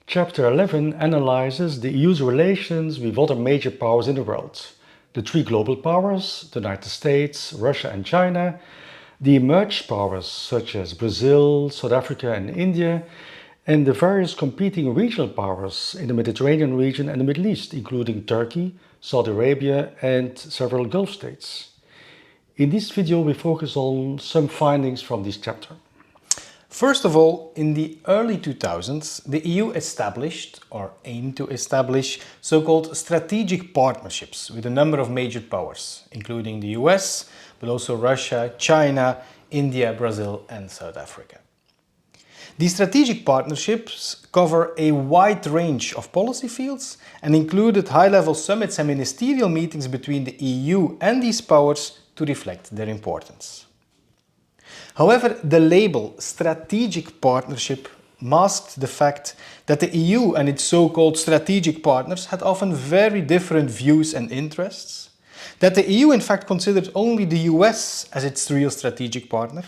Chapter 11 analyzes the EU's relations with other major powers in the world. The three global powers, the United States, Russia and China, the emerged powers such as Brazil, South Africa and India, and the various competing regional powers in the Mediterranean region and the Middle East, including Turkey, Saudi Arabia and several Gulf states. In this video we focus on some findings from this chapter. First of all, in the early 2000s, the EU established, or aimed to establish, so-called strategic partnerships with a number of major powers, including the US, but also Russia, China, India, Brazil and South Africa. These strategic partnerships cover a wide range of policy fields and included high-level summits and ministerial meetings between the EU and these powers to reflect their importance. However, the label strategic partnership masked the fact that the EU and its so-called strategic partners had often very different views and interests, that the EU in fact considered only the US as its real strategic partner,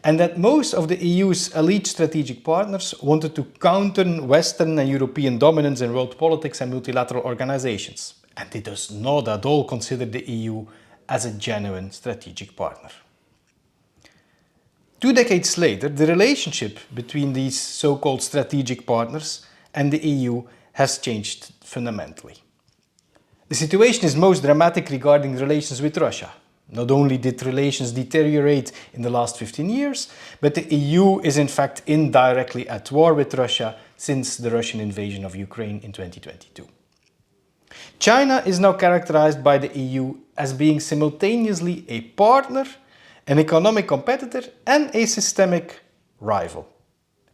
and that most of the EU's elite strategic partners wanted to counter Western and European dominance in world politics and multilateral organizations, and they does not at all consider the EU as a genuine strategic partner. 2 decades later, the relationship between these so-called strategic partners and the EU has changed fundamentally. The situation is most dramatic regarding relations with Russia. Not only did relations deteriorate in the last 15 years, but the EU is in fact indirectly at war with Russia since the Russian invasion of Ukraine in 2022. China is now characterized by the EU as being simultaneously a partner, an economic competitor and a systemic rival.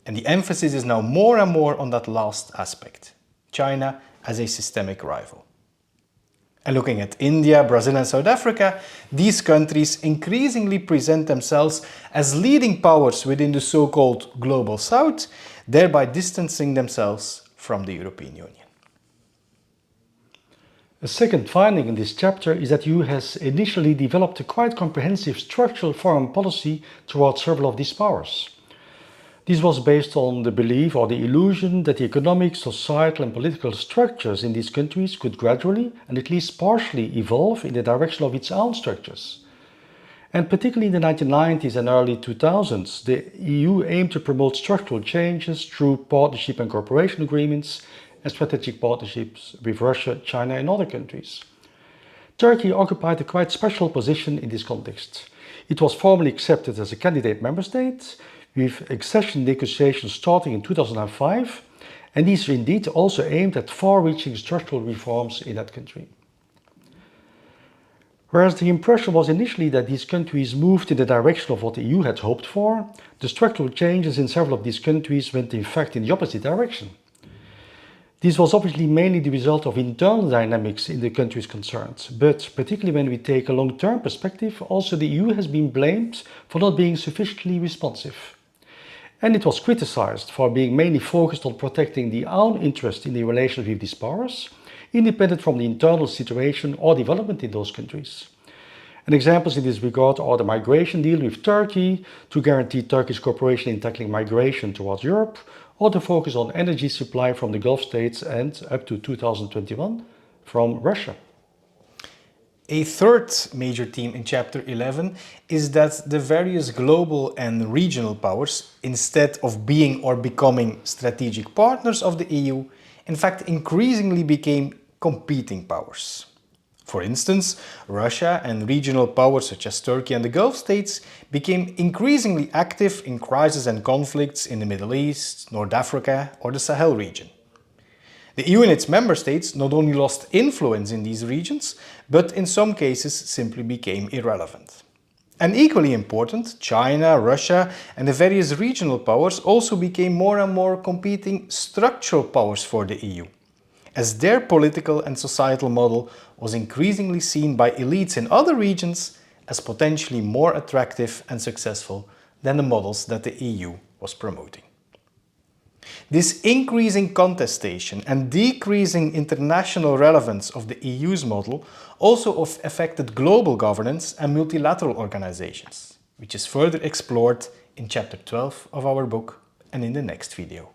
And the emphasis is now more and more on that last aspect, China as a systemic rival. And looking at India, Brazil and South Africa, these countries increasingly present themselves as leading powers within the so-called Global South, thereby distancing themselves from the European Union. A second finding in this chapter is that the EU has initially developed a quite comprehensive structural foreign policy towards several of these powers. This was based on the belief or the illusion that the economic, societal and political structures in these countries could gradually and at least partially evolve in the direction of its own structures. And particularly in the 1990s and early 2000s, the EU aimed to promote structural changes through partnership and cooperation agreements and strategic partnerships with Russia, China and other countries. Turkey occupied a quite special position in this context. It was formally accepted as a candidate member state, with accession negotiations starting in 2005, and these are indeed also aimed at far-reaching structural reforms in that country. Whereas the impression was initially that these countries moved in the direction of what the EU had hoped for, the structural changes in several of these countries went in fact in the opposite direction. This was obviously mainly the result of internal dynamics in the countries concerned, but particularly when we take a long-term perspective, also the EU has been blamed for not being sufficiently responsive. And it was criticized for being mainly focused on protecting the own interest in the relations with these powers, independent from the internal situation or development in those countries. And examples in this regard are the migration deal with Turkey to guarantee Turkish cooperation in tackling migration towards Europe, or the focus on energy supply from the Gulf states and, up to 2021, from Russia. A third major theme in Chapter 11 is that the various global and regional powers, instead of being or becoming strategic partners of the EU, in fact increasingly became competing powers. For instance, Russia and regional powers such as Turkey and the Gulf states became increasingly active in crises and conflicts in the Middle East, North Africa or the Sahel region. The EU and its member states not only lost influence in these regions, but in some cases simply became irrelevant. And equally important, China, Russia and the various regional powers also became more and more competing structural powers for the EU, as their political and societal model was increasingly seen by elites in other regions as potentially more attractive and successful than the models that the EU was promoting. This increasing contestation and decreasing international relevance of the EU's model also affected global governance and multilateral organizations, which is further explored in Chapter 12 of our book and in the next video.